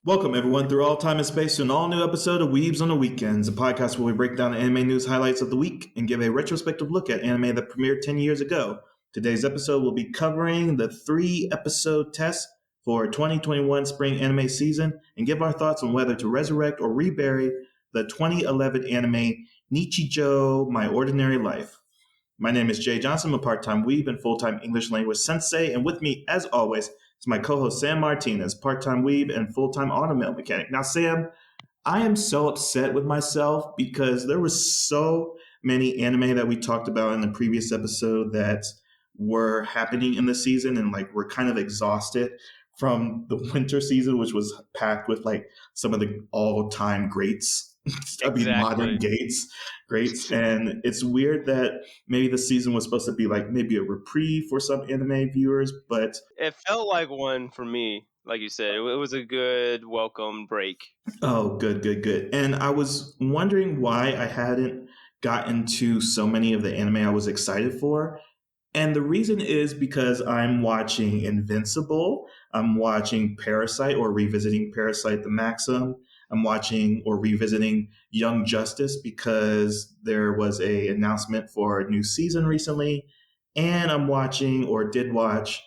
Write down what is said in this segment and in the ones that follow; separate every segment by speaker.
Speaker 1: Welcome, everyone, through all time and space to an all new episode of Weebs on the Weekends, a podcast where we break down anime news highlights of the week and give a retrospective look at anime that premiered 10 years ago. Today's episode will be covering the 3 episode test for 2021 spring anime season and give our thoughts on whether to resurrect or rebury the 2011 anime Nichijou, My Ordinary Life. My name is Jay Johnson. I'm a part-time weeb and full-time English language sensei. And with me, as always, is my co-host Sam Martinez, part-time weeb and full-time automail mechanic. Now, Sam, I am so upset with myself because there was so many anime that we talked about in the previous episode that were happening in the season, and like we're kind of exhausted from the winter season, which was packed with like some of the all-time greats. I mean, modern
Speaker 2: Exactly.
Speaker 1: greats. And it's weird that maybe the season was supposed to be like maybe a reprieve for some anime viewers, but
Speaker 2: It felt like one for me, like you said. It was a good welcome break.
Speaker 1: oh, good. And I was wondering why I hadn't gotten to so many of the anime I was excited for. And the reason is because I'm watching Invincible, I'm watching Parasite or revisiting Parasite the Maxim. I'm watching or revisiting Young Justice because there was a announcement for a new season recently. And I'm watching or did watch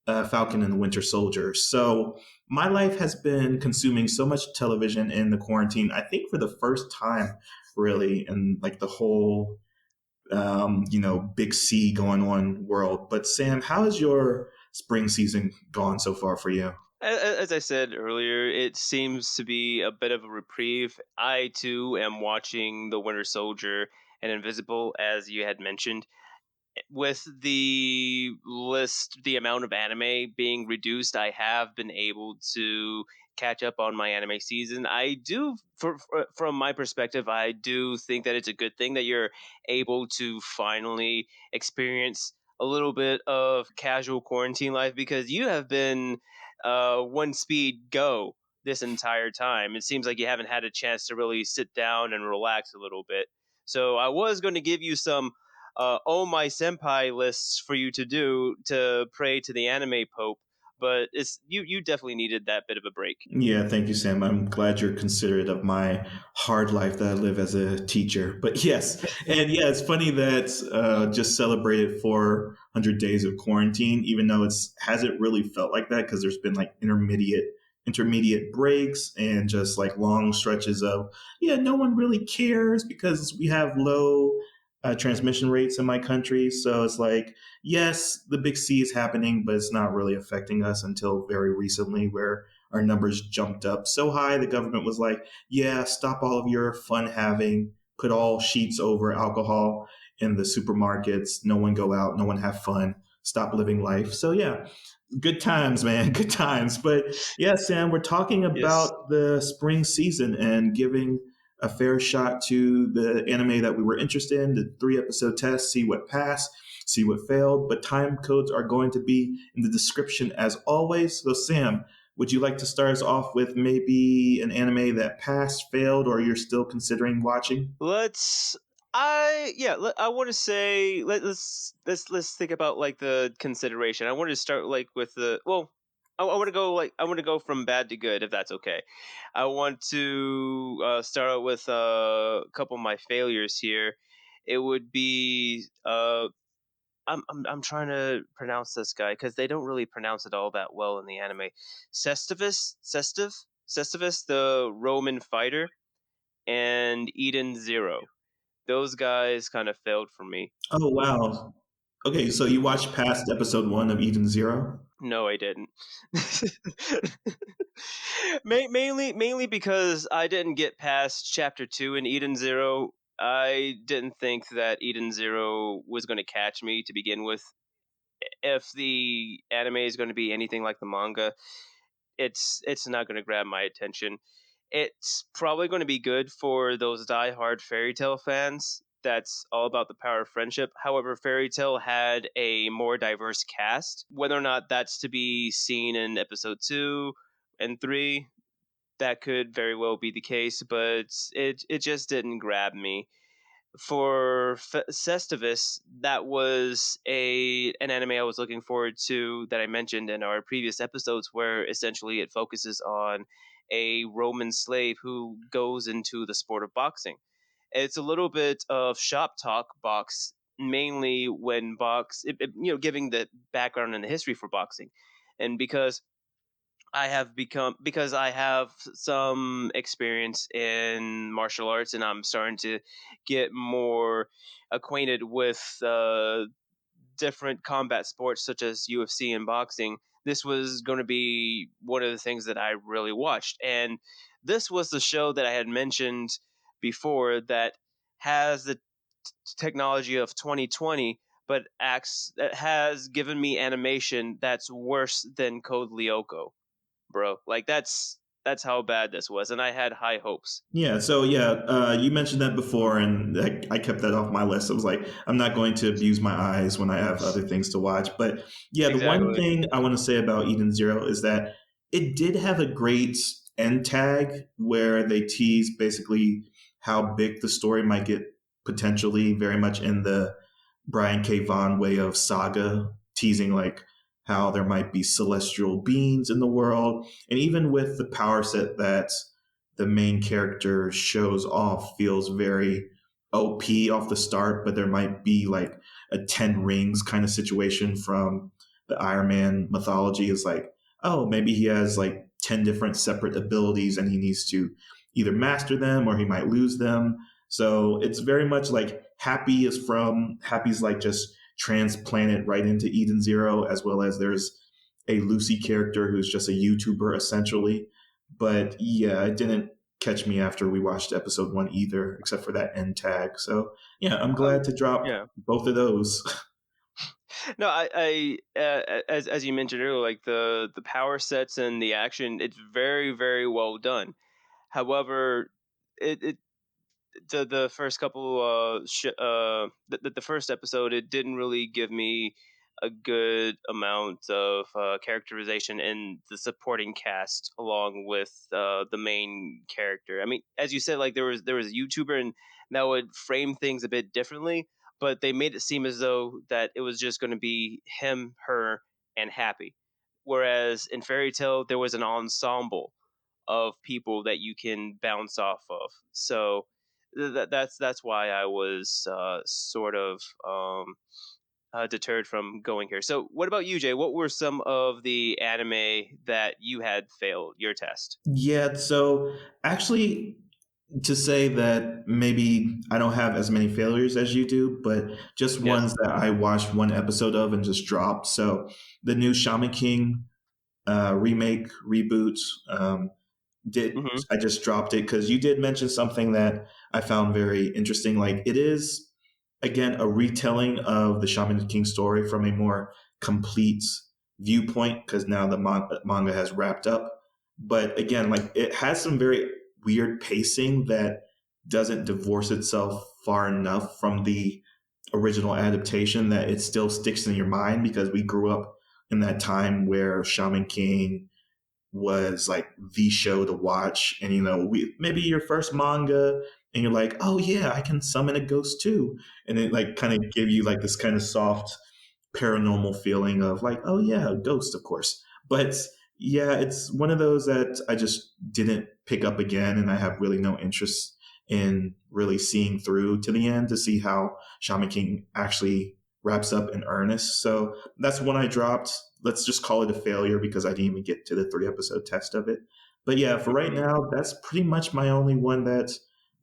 Speaker 1: Falcon and the Winter Soldier. So my life has been consuming so much television in the quarantine. I think for the first time, really, in like the whole big C going on world. But Sam, how has your spring season gone so far for you?
Speaker 2: As I said earlier, it seems to be a bit of a reprieve. I too am watching The Winter Soldier and Invisible, as you had mentioned. With the amount of anime being reduced, I have been able to catch up on my anime season. I do, from my perspective, I do think that it's a good thing that you're able to finally experience a little bit of casual quarantine life, because you have been one speed go this entire time. It seems like you haven't had a chance to really sit down and relax a little bit. So I was going to give you some oh my senpai lists for you to do to pray to the anime pope, but it's you definitely needed that bit of a break.
Speaker 1: Yeah, thank you, Sam. I'm glad you're considerate of my hard life that I live as a teacher. But yes, and yeah, it's funny that just celebrated 400 days of quarantine, even though it's hasn't really felt like that because there's been like intermediate breaks and just like long stretches of no one really cares because we have low transmission rates in my country. So it's like yes, the big C is happening, but it's not really affecting us until very recently, where our numbers jumped up so high the government was like, yeah, stop all of your fun having, put all sheets over alcohol in the supermarkets, no one go out, no one have fun, stop living life. So yeah, good times, man, good times. But yeah, Sam, we're talking
Speaker 2: Yes.
Speaker 1: about the spring season and giving a fair shot to the anime that we were interested in, the 3 episode test, see what passed, see what failed. But time codes are going to be in the description as always. So Sam, would you like to start us off with maybe an anime that passed, failed, or you're still considering watching?
Speaker 2: Let's. I want to say let's think about like the consideration. I want to start like with the well. I want to go from bad to good, if that's okay. I want to start out with a couple of my failures here. It would be I'm trying to pronounce this guy because they don't really pronounce it all that well in the anime. Cestivus, the Roman fighter, and Eden Zero. Those guys kind of failed for me.
Speaker 1: Oh wow. Okay, so you watched past episode 1 of Eden Zero?
Speaker 2: No, I didn't. Mainly because I didn't get past chapter 2 in Eden Zero. I didn't think that Eden Zero was going to catch me to begin with. If the anime is going to be anything like the manga, it's not going to grab my attention. It's probably going to be good for those die-hard fairy tale fans. That's all about the power of friendship. However, Fairy Tale had a more diverse cast. Whether or not that's to be seen in episode 2 and 3, that could very well be the case, but it just didn't grab me. For Cestivus, that was an anime I was looking forward to that I mentioned in our previous episodes, where essentially it focuses on a Roman slave who goes into the sport of boxing. It's a little bit of shop talk box, mainly when giving the background and the history for boxing, and because I have some experience in martial arts, and I'm starting to get more acquainted with different combat sports such as UFC and boxing. This was going to be one of the things that I really watched, and this was the show that I had mentioned before that has the technology of 2020, but acts that has given me animation that's worse than Code Lyoko, bro. Like that's how bad this was, and I had high hopes.
Speaker 1: Yeah, so yeah, you mentioned that before, and I kept that off my list. I was like, I'm not going to abuse my eyes when I have other things to watch. But yeah, the one
Speaker 2: Exactly.
Speaker 1: thing I want to say about Eden Zero is that it did have a great end tag where they tease basically how big the story might get potentially, very much in the Brian K. Vaughan way of saga, teasing like how there might be celestial beings in the world. And even with the power set that the main character shows off feels very OP off the start, but there might be like a 10 rings kind of situation from the Iron Man mythology. Is like, oh, maybe he has like 10 different separate abilities and he needs to either master them or he might lose them. So it's very much like Happy's like just transplanted right into Eden Zero, as well as there's a Lucy character who's just a YouTuber essentially. But yeah, it didn't catch me after we watched episode one either, except for that end tag. So yeah, I'm
Speaker 2: Oh,
Speaker 1: glad to drop
Speaker 2: yeah.
Speaker 1: both of those.
Speaker 2: No, as you mentioned earlier, like the power sets and the action, it's very very well done. However, it the first couple the first episode, it didn't really give me a good amount of characterization in the supporting cast along with the main character. I mean, as you said, like there was a YouTuber, and that would frame things a bit differently, but they made it seem as though that it was just going to be him, her, and Happy, whereas in Fairy Tale there was an ensemble of people that you can bounce off of. So that's why I was sort of deterred from going here. So, what about you, Jay? What were some of the anime that you had failed your test?
Speaker 1: Yeah, so actually, to say that maybe I don't have as many failures as you do, but just
Speaker 2: Yes.
Speaker 1: ones that I watched one episode of and just dropped. So the new Shaman King remake reboot. Did
Speaker 2: Hmm.
Speaker 1: I just dropped it because you did mention something that I found very interesting. Like it is again a retelling of the Shaman King story from a more complete viewpoint because now the manga has wrapped up. But again, like it has some very weird pacing that doesn't divorce itself far enough from the original adaptation that it still sticks in your mind because we grew up in that time where Shaman King was like the show to watch. And, maybe your first manga and you're like, oh yeah, I can summon a ghost too. And it like kind of give you like this kind of soft paranormal feeling of like, oh yeah, a ghost, of course. But yeah, it's one of those that I just didn't pick up again. And I have really no interest in really seeing through to the end to see how Shaman King actually wraps up in earnest. So that's one I dropped. Let's just call it a failure because I didn't even get to the 3 episode test of it. But yeah, for right
Speaker 2: Hmm.
Speaker 1: now, that's pretty much my only one that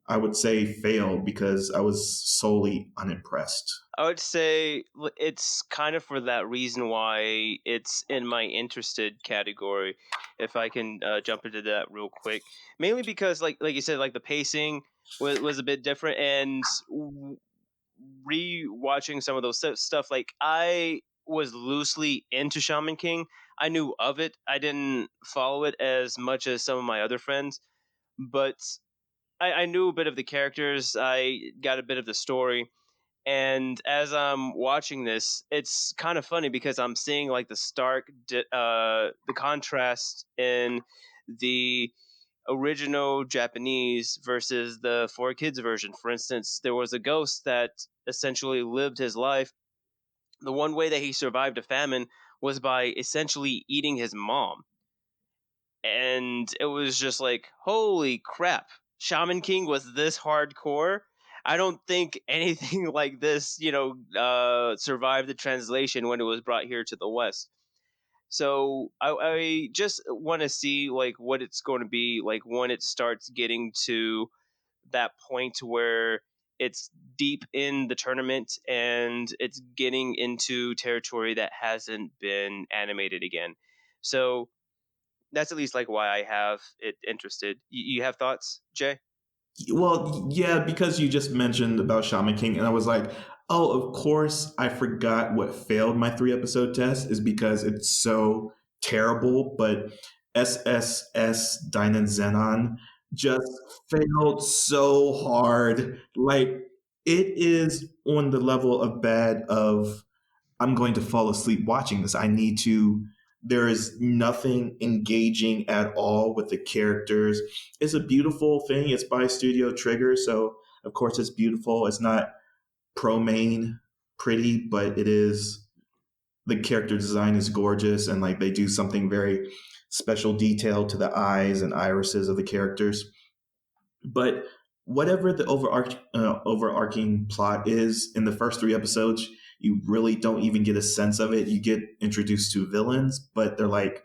Speaker 1: I would say failed because I was solely unimpressed.
Speaker 2: I would say it's kind of for that reason why it's in my interested category. If I can jump into that real quick, mainly because like you said, like the pacing was a bit different, and re-watching some of those stuff, like I was loosely into Shaman King. I knew of it. I didn't follow it as much as some of my other friends, but I knew a bit of the characters. I got a bit of the story, and as I'm watching this, it's kind of funny because I'm seeing like the contrast in the original Japanese versus the 4 Kids version. For instance, there was a ghost that essentially lived his life. The one way that he survived a famine was by essentially eating his mom. and it was just like, holy crap, Shaman King was this hardcore. I don't think anything like this, survived the translation when it was brought here to the West. So I just want to see like what it's going to be like when it starts getting to that point where it's deep in the tournament and it's getting into territory that hasn't been animated again. So that's at least like why I have it interested. You have thoughts, Jay?
Speaker 1: Well, yeah, because you just mentioned about Shaman King, and I was like, oh, of course, I forgot what failed my 3 episode test is because it's so terrible. But SSS Dynan Zenon just failed so hard. Like, it is on the level of bad of I'm going to fall asleep watching this. I need to. There is nothing engaging at all with the characters. It's a beautiful thing. It's by Studio Trigger, so of course it's beautiful. It's not pro main pretty, but it is. The character design is gorgeous, and like they do something very special detail to the eyes and irises of the characters. But whatever the overarching plot is in the first 3 episodes, you really don't even get a sense of it. You get introduced to villains, but they're like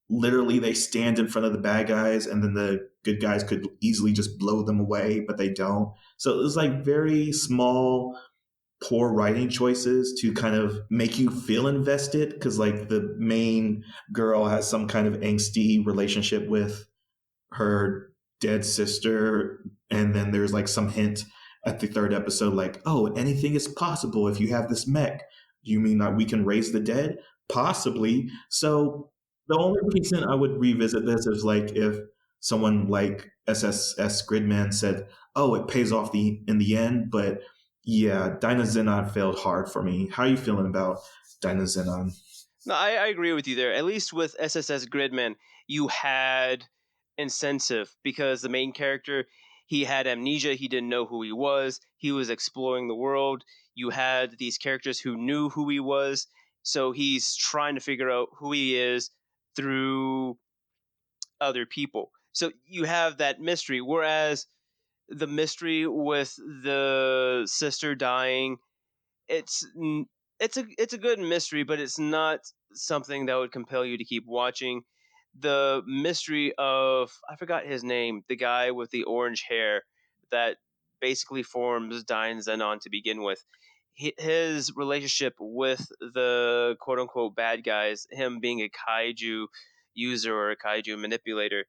Speaker 1: literally they stand in front of the bad guys, and then the good guys could easily just blow them away, but they don't. So it was like very small, poor writing choices to kind of make you feel invested because like the main girl has some kind of angsty relationship with her dead sister, and then there's like some hint at the 3rd episode like, oh, anything is possible if you have this mech. Do you mean that we can raise the dead? Possibly. So the only reason I would revisit this is like if someone like SSS Gridman said, oh, it pays off in the end. But yeah, Dynazenon failed hard for me. How are you feeling about Dynazenon?
Speaker 2: No, I agree with you there. At least with SSS Gridman, you had incentive because the main character, he had amnesia. He didn't know who he was. He was exploring the world. You had these characters who knew who he was. So he's trying to figure out who he is through other people. So you have that mystery. Whereas the mystery with the sister dying, it's it's a good mystery, but it's not something that would compel you to keep watching. The mystery of, I forgot his name, the guy with the orange hair that basically forms Dine Zenon to begin with. His relationship with the quote unquote bad guys, him being a kaiju user or a kaiju manipulator,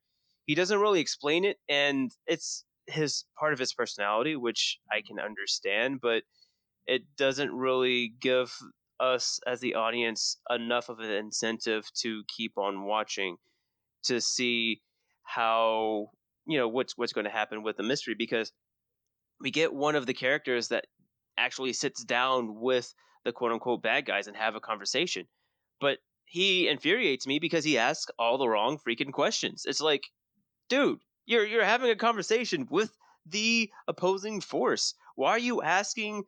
Speaker 2: he doesn't really explain it, and it's his part of his personality, which I can understand, but it doesn't really give us as the audience enough of an incentive to keep on watching to see how what's going to happen with the mystery, because we get one of the characters that actually sits down with the quote unquote bad guys and have a conversation, but he infuriates me because he asks all the wrong freaking questions. It's like, dude, you're having a conversation with the opposing force. Why are you asking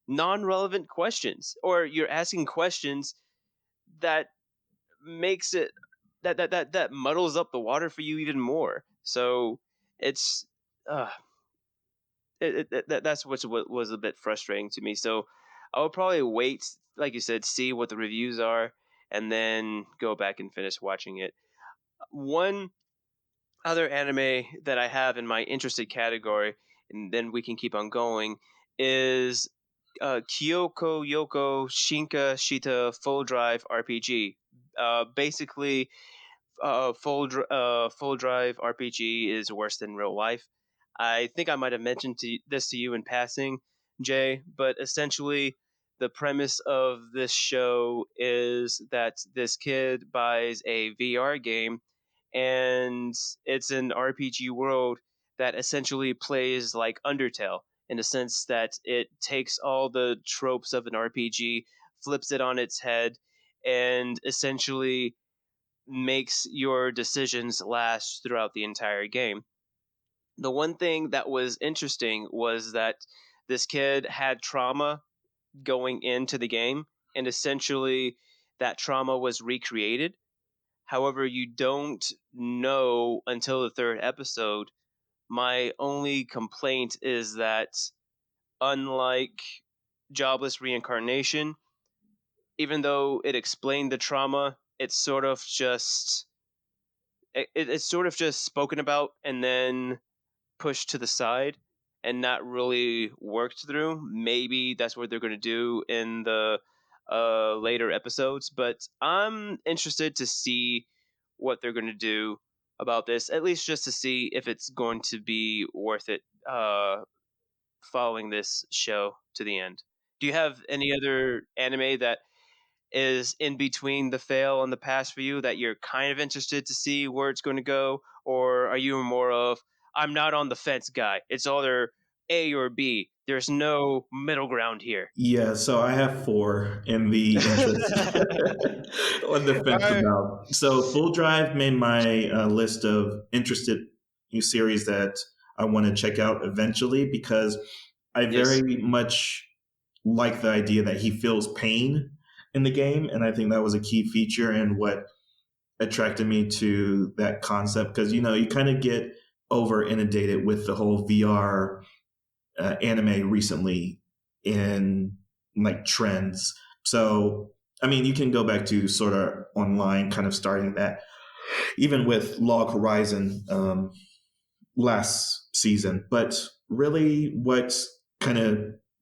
Speaker 2: non-relevant questions, or you're asking questions that makes it that muddles up the water for you even more? So it's uh that's what was a bit frustrating to me. So I would probably wait, like you said, see what the reviews are, and then go back and finish watching it. One other anime that I have in my interested category, and then we can keep on going, is Kyoko Yoko Shinka Shita Full Drive RPG. Basically, Full Drive RPG is worse than real life. I think I might have mentioned this to you in passing, Jay, but essentially, the premise of this show is that this kid buys a VR game, and it's an RPG world that essentially plays like Undertale in the sense that it takes all the tropes of an RPG, flips it on its head, and essentially makes your decisions last throughout the entire game. The one thing that was interesting was that this kid had trauma going into the game, and essentially that trauma was recreated. However, you don't know until the third episode. My only complaint is that, unlike Jobless Reincarnation, even though it explained the trauma, it's sort of just spoken about and then pushed to the side and not really worked through. Maybe that's what they're going to do in the later episodes, but I'm interested to see what they're going to do about this, at least just to see if it's going to be worth it following this show to the end. Do you have any other anime that is in between the fail and the pass for you that you're kind of interested to see where it's going to go? Or are you more of, I'm not on the fence guy? It's either A or B. There's no middle ground here.
Speaker 1: Yeah, so I have four in the interest on the
Speaker 2: All
Speaker 1: fence
Speaker 2: right.
Speaker 1: about. So Full Drive made my list of interested new series that I want to check out eventually because I
Speaker 2: Yes.
Speaker 1: very much like the idea that he feels pain in the game, and I think that was a key feature and what attracted me to that concept because you kind of get over inundated with the whole VR anime recently in like trends. So, I mean, you can go back to sort of online, kind of starting that, even with Log Horizon last season. But really, what kind of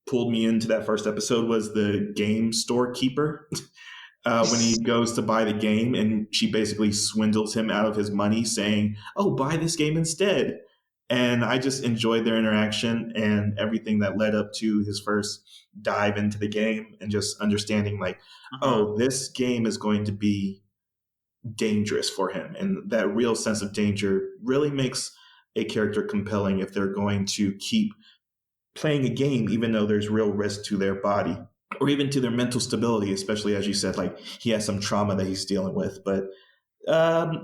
Speaker 1: pulled me into that first episode was the game storekeeper when he goes to buy the game and she basically swindles him out of his money saying, "Oh, buy this game instead." And I just enjoyed their interaction and everything that led up to his first dive into the game and just understanding like,
Speaker 2: Mhm.
Speaker 1: oh, this game is going to be dangerous for him. And that real sense of danger really makes a character compelling if they're going to keep playing a game, even though there's real risk to their body or even to their mental stability, especially as you said, like he has some trauma that he's dealing with. But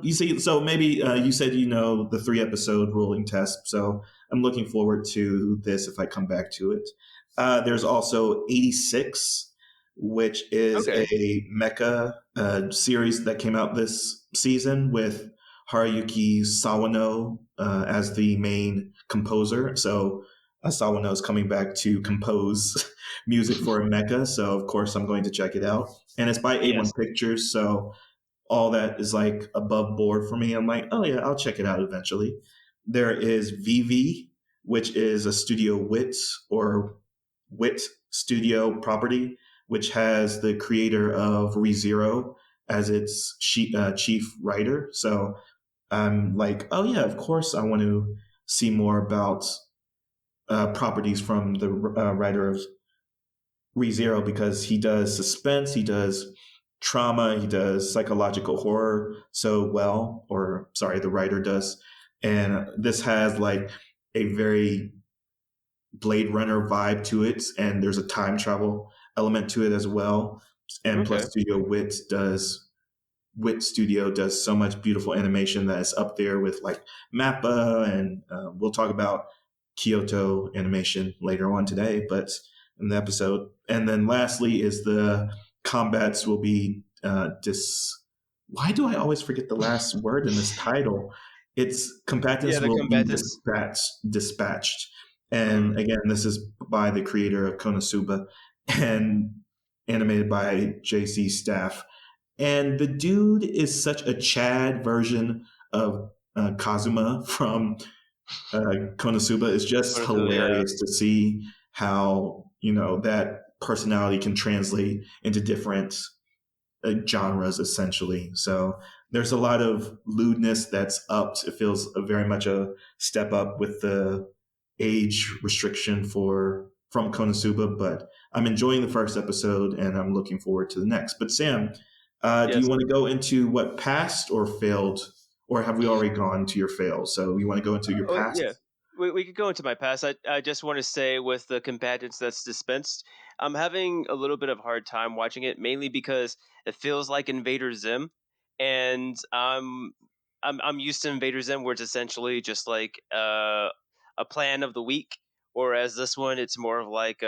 Speaker 1: you see, so maybe you said the 3 episode ruling test. So I'm looking forward to this if I come back to it. There's also 86, which is
Speaker 2: Okay.
Speaker 1: a mecha series that came out this season with Haruyuki Sawano as the main composer. So Sawano is coming back to compose music for a mecha. So of course I'm going to check it out. And it's by A1
Speaker 2: Yes.
Speaker 1: Pictures. So all that is like above board for me. I'm like, oh yeah, I'll check it out eventually. There is VV, which is a Studio Wit or Wit Studio property, which has the creator of ReZero as its chief writer. So I'm like, oh yeah, of course I want to see more about properties from the writer of ReZero because he does suspense, he does trauma, he does psychological horror so well, or sorry, the writer does. And this has like a very Blade Runner vibe to it, and there's a time travel element to it as well. And plus,
Speaker 2: Okay.
Speaker 1: Wit Studio does so much beautiful animation that is up there with like Mappa, and we'll talk about Kyoto animation later on today, but in the episode. And then lastly is the combats will be Why do I always forget the last word in this title? It's
Speaker 2: Yeah,
Speaker 1: combatants
Speaker 2: the
Speaker 1: will be
Speaker 2: combatants.
Speaker 1: dispatched.
Speaker 2: Mm.
Speaker 1: And again, this is by the creator of Konosuba and animated by JC Staff. And the dude is such a Chad version of Kazuma from Konosuba. It's just
Speaker 2: Honestly, yeah.
Speaker 1: hilarious to see how that personality can translate into different genres, essentially. So there's a lot of lewdness that's upped. It feels very much a step up with the age restriction from Konosuba, but I'm enjoying the first episode and I'm looking forward to the next. But Sam, do you
Speaker 2: Yes.
Speaker 1: want to go into what passed or failed, or have we already gone to your fail? So you want to go into your
Speaker 2: Oh, yeah.
Speaker 1: past?
Speaker 2: We could go into my past. I just want to say with the combatants that's dispensed, I'm having a little bit of a hard time watching it, mainly because it feels like Invader Zim, and I'm used to Invader Zim, where it's essentially just like a plan of the week, whereas this one it's more of like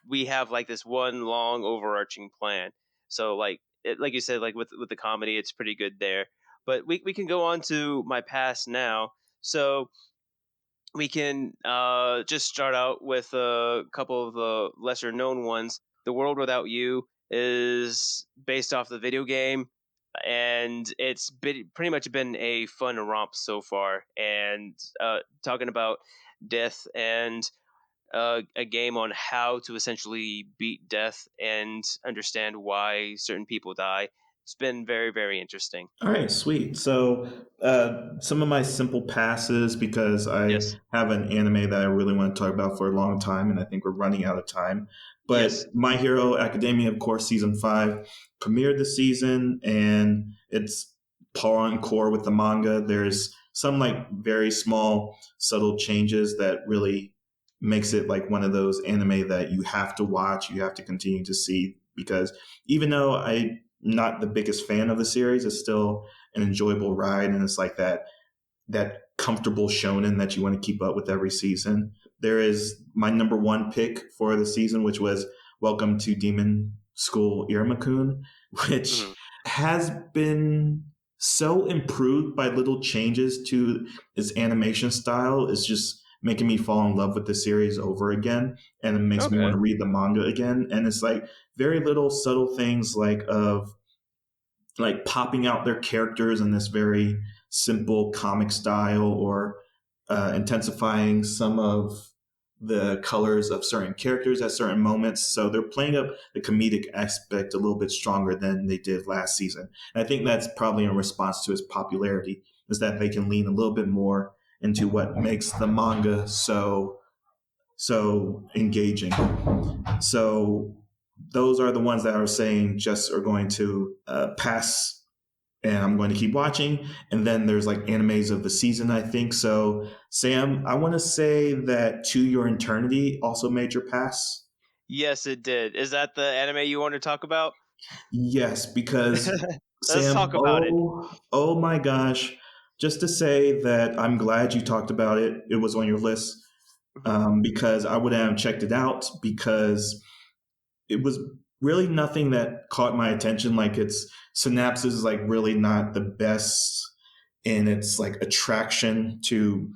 Speaker 2: we have like this one long overarching plan. So like like you said, like with the comedy, it's pretty good there. But we can go on to my past now. So we can just start out with a couple of the lesser known ones. The World Without You is based off the video game, and pretty much been a fun romp so far. And talking about death and a game on how to essentially beat death and understand why certain people die. It's been very, very interesting.
Speaker 1: All right, sweet. So, some of my simple passes because I
Speaker 2: Yes.
Speaker 1: have an anime that I really want to talk about for a long time, and I think we're running out of time. But
Speaker 2: Yes.
Speaker 1: My Hero Academia, of course, season 5 premiered this season, and it's par on core with the manga. There's some like very small, subtle changes that really makes it like one of those anime that you have to watch, you have to continue to see because even though I'm not the biggest fan of the series, it's still an enjoyable ride, and it's like that comfortable shonen that you want to keep up with every season. There is my number one pick for the season, which was Welcome to Demon School Iruma-kun, which
Speaker 2: Mhm.
Speaker 1: has been so improved by little changes to its animation style. It's just making me fall in love with the series over again, and it makes me want
Speaker 2: Okay.
Speaker 1: to read the manga again. And it's like very little subtle things like popping out their characters in this very simple comic style or intensifying some of the colors of certain characters at certain moments. So they're playing up the comedic aspect a little bit stronger than they did last season. And I think that's probably in response to its popularity, is that they can lean a little bit more into what makes the manga so engaging. So those are the ones that I was saying just are going to pass and I'm going to keep watching. And then there's like animes of the season, I think. So, Sam, I want to say that To Your Eternity also made your pass.
Speaker 2: Yes, it did. Is that the anime you want to talk about?
Speaker 1: Yes, because
Speaker 2: Let's
Speaker 1: Sam,
Speaker 2: talk about it.
Speaker 1: oh my gosh, just to say that I'm glad you talked about it. It was on your list
Speaker 2: Mhm.
Speaker 1: because I would have checked it out because it was really nothing that caught my attention. Like its synapses is like really not the best in its like attraction to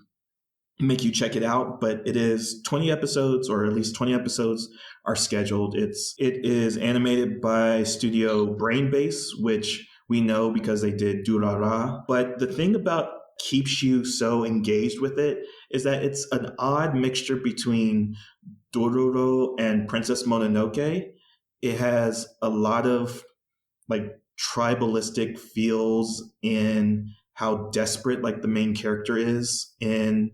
Speaker 1: make you check it out, but it is 20 episodes, or at least 20 episodes are scheduled. It is animated by Studio Brainbase, which we know because they did Durara. But the thing about keeps you so engaged with it is that it's an odd mixture between Dororo and Princess Mononoke. It has a lot of like tribalistic feels in how desperate like the main character is. And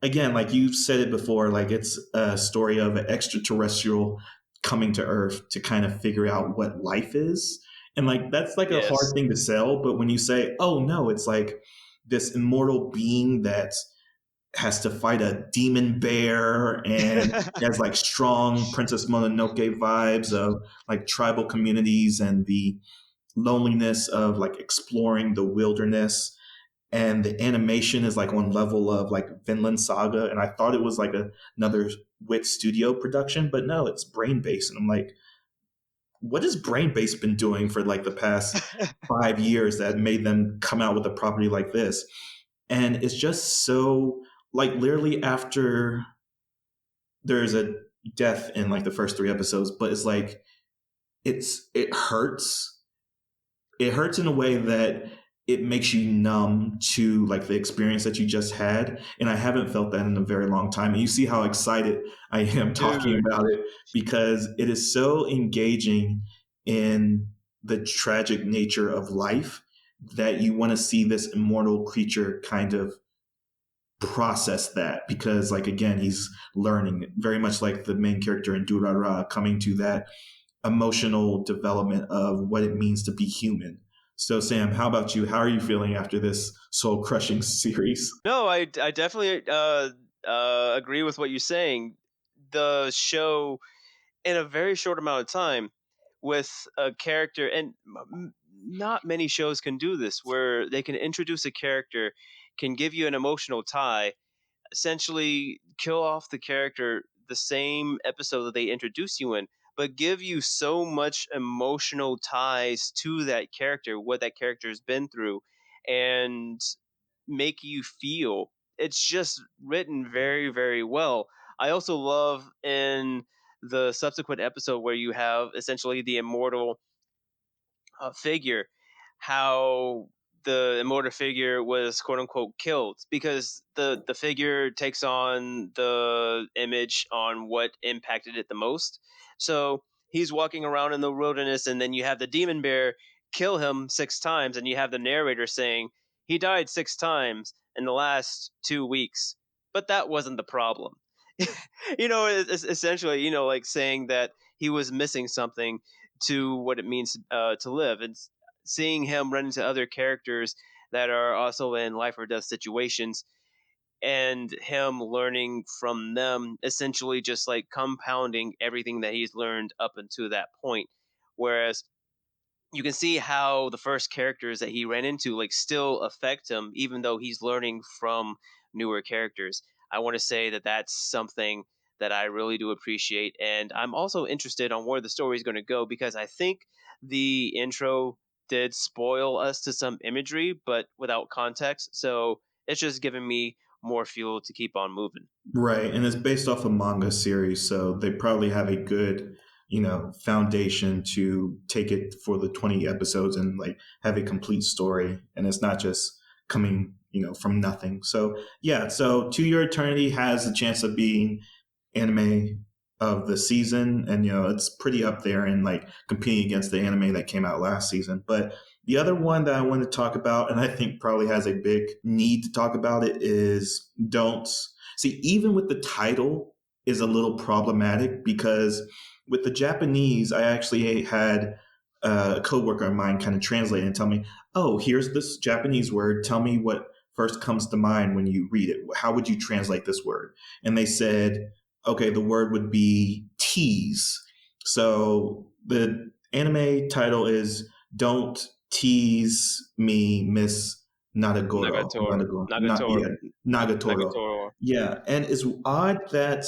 Speaker 1: again, like you've said it before, like it's a story of an extraterrestrial coming to Earth to kind of figure out what life is. And like that's like a hard
Speaker 2: Yes.
Speaker 1: thing to sell, but when you say, "Oh no, it's like this immortal being that has to fight a demon bear and has like strong Princess Mononoke vibes of like tribal communities and the loneliness of like exploring the wilderness, and the animation is like on level of like Vinland Saga, and I thought it was like another Wit Studio production, but no, it's Brainbase, and I'm like, what has Brainbase been doing for like the past 5 years that made them come out with a property like this? And it's just so like literally after there's a death in like the first 3 episodes, but it's like it hurts. It hurts in a way that it makes you numb to like the experience that you just had, and I haven't felt that in a very long time. And you see how excited I am talking
Speaker 2: Dude.
Speaker 1: about it because it is so engaging in the tragic nature of life that you want to see this immortal creature kind of process that, because like again he's learning very much like the main character in Durara, coming to that emotional development of what it means to be human. So, Sam, how about you? How are you feeling after this soul crushing series?
Speaker 2: No, I definitely agree with what you're saying. The show, in a very short amount of time, with a character, and not many shows can do this, where they can introduce a character, can give you an emotional tie, essentially kill off the character the same episode that they introduce you in, but give you so much emotional ties to that character, what that character has been through, and make you feel. It's just written very, very well. I also love in the subsequent episode where you have essentially the immortal figure, how the immortal figure was quote unquote killed because the figure takes on the image on what impacted it the most. So he's walking around in the wilderness, and then you have the demon bear kill him 6 times, and you have the narrator saying he died 6 times in the last 2 weeks, but that wasn't the problem. It's essentially, like saying that he was missing something to what it means to live, and seeing him run into other characters that are also in life or death situations, and him learning from them, essentially just like compounding everything that he's learned up until that point. Whereas you can see how the first characters that he ran into like still affect him even though he's learning from newer characters. I want to say that that's something that I really do appreciate, and I'm also interested on where the story is going to go because I think the intro did spoil us to some imagery but without context, so it's just giving me more fuel to keep on moving.
Speaker 1: Right, and it's based off a manga series, so they probably have a good, foundation to take it for the 20 episodes and like have a complete story, and it's not just coming, from nothing. So yeah, so To Your Eternity has a chance of being anime of the season, and it's pretty up there and like competing against the anime that came out last season. But the other one that I want to talk about, and I think probably has a big need to talk about it, is Don't. See, even with the title is a little problematic because with the Japanese, I actually had a coworker of mine kind of translate and tell me, "Oh, here's this Japanese word. Tell me what first comes to mind when you read it. How would you translate this word?" And they said, "Okay, the word would be tease." So the anime title is "Don't Tease Me, Miss Nadagoro."
Speaker 2: Nagatoro.
Speaker 1: Not
Speaker 2: Nagatoro.
Speaker 1: yeah, Nagatoro.
Speaker 2: Nagatoro.
Speaker 1: Yeah, and it's odd that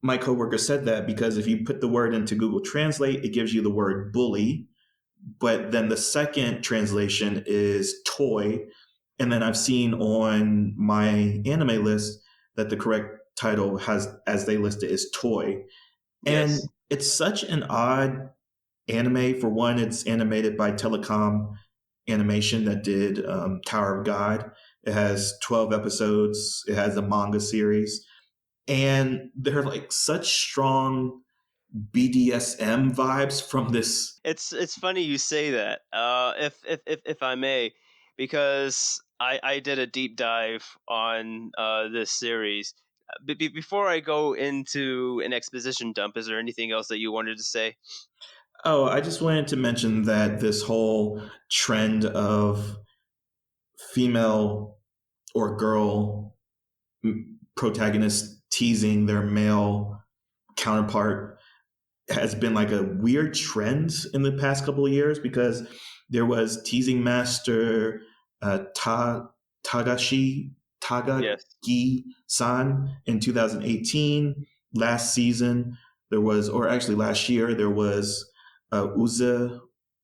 Speaker 1: my coworker said that because if you put the word into Google Translate, it gives you the word bully, but then the second translation is toy. And then I've seen on my anime list that the correct title has, as they list it, is toy. And
Speaker 2: Yes.
Speaker 1: it's such an odd anime. For one, it's animated by Telecom Animation that did Tower of God. It has 12 episodes. It has a manga series. And they're like such strong BDSM vibes from this.
Speaker 2: It's funny you say that. If I may, because I did a deep dive on this series. Before I go into an exposition dump, is there anything else that you wanted to say?
Speaker 1: Oh, I just wanted to mention that this whole trend of female or girl protagonists teasing their male counterpart has been like a weird trend in the past couple of years because there was teasing master Tagashi
Speaker 2: Yes.
Speaker 1: Tagagi-san in 2018. Last season there was, or actually last year there was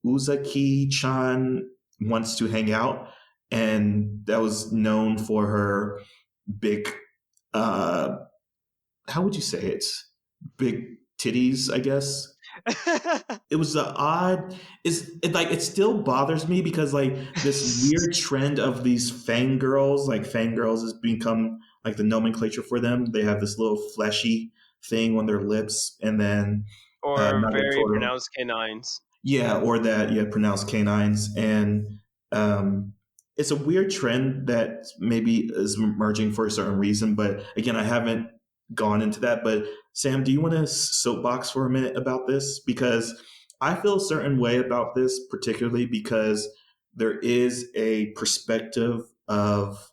Speaker 1: Uzaki-chan wants to hang out, and that was known for her big uh, how would you say it? Big titties, I guess. It was the odd. It still bothers me because like this weird trend of these fangirls, like fangirls has become like the nomenclature for them. They have this little fleshy thing on their lips, and then
Speaker 2: Or very
Speaker 1: Nagatoro.
Speaker 2: pronounced canines.
Speaker 1: Yeah, or that, yeah, pronounced canines. And um, it's a weird trend that maybe is emerging for a certain reason. But again, I haven't gone into that. But Sam, do you want to soapbox for a minute about this? Because I feel a certain way about this, particularly because there is a perspective of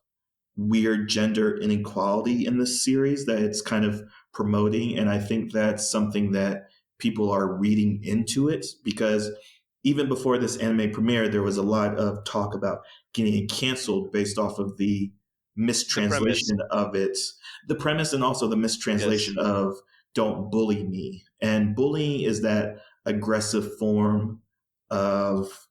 Speaker 1: weird gender inequality in this series that it's kind of promoting. And I think that's something that people are reading into it because even before this anime premiere, there was a lot of talk about getting it canceled based off of the
Speaker 2: The premise.
Speaker 1: mistranslation of it, the premise, and also the
Speaker 2: Yes.
Speaker 1: mistranslation of don't bully me. And bullying is that aggressive form of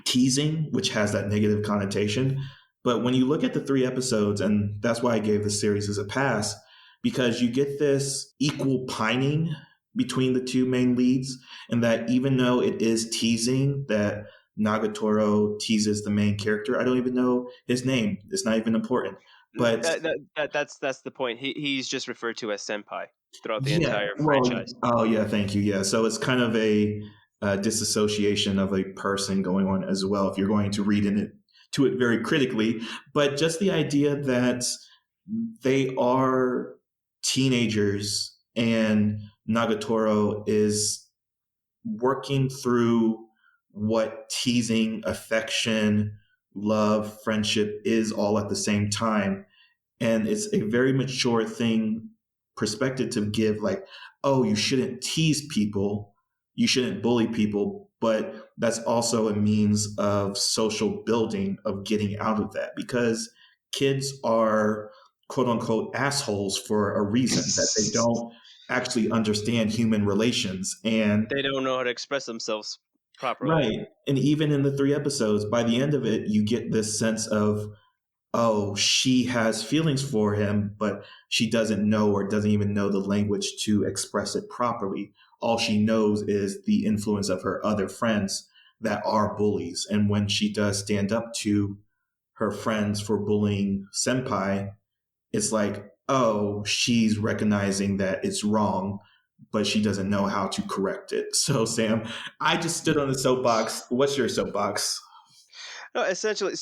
Speaker 1: teasing, which has that negative connotation. But when you look at the 3 episodes, and that's why I gave the series as a pass, because you get this equal pining between the two main leads, and that even though it is teasing that Nagatoro teases the main character, I don't even know his name. It's not even important. But
Speaker 2: That's the point. He's just referred to as senpai throughout the
Speaker 1: yeah,
Speaker 2: entire
Speaker 1: well,
Speaker 2: franchise.
Speaker 1: oh yeah, thank you. Yeah, so it's kind of a disassociation of a person going on as well. If you're going to read in it to it very critically, but just the idea that they are teenagers and Nagatoro is working through what teasing, affection, love, friendship is all at the same time, and it's a very mature thing perspective to give, like, oh, you shouldn't tease people, you shouldn't bully people, but that's also a means of social building, of getting out of that, because kids are quote unquote assholes for a reason, that they don't actually understand human relations. And
Speaker 2: They don't know how to express themselves properly.
Speaker 1: right, and even in the 3 episodes, by the end of it, you get this sense of, oh, she has feelings for him, but she doesn't know, or doesn't even know the language to express it properly. All she knows is the influence of her other friends that are bullies. And when she does stand up to her friends for bullying Senpai, it's like, oh, she's recognizing that it's wrong, but she doesn't know how to correct it. So, Sam, I just stood on the soapbox. What's your soapbox?
Speaker 2: No, essentially.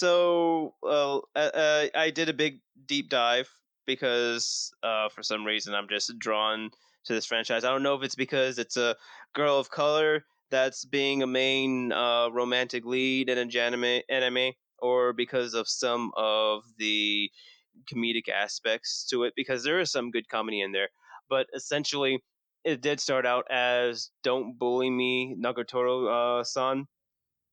Speaker 2: I did a big deep dive because for some reason I'm just drawn to this franchise. I don't know if it's because it's a girl of color that's being a main romantic lead in a anime, or because of some of the comedic aspects to it. Because there is some good comedy in there, but essentially, it did start out as "Don't Bully Me, Nagatoro-san,"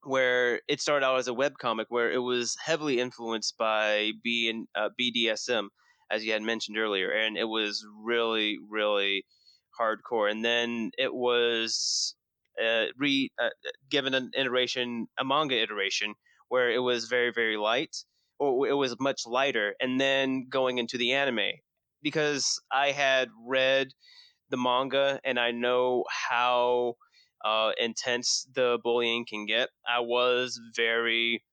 Speaker 2: where it started out as a web comic where it was heavily influenced by BDSM, as you had mentioned earlier, and it was really, really hardcore. And then it was given a manga iteration, where it was very, very light, or it was much lighter, and then going into the anime. Because I had read the manga and I know how intense the bullying can get, I was very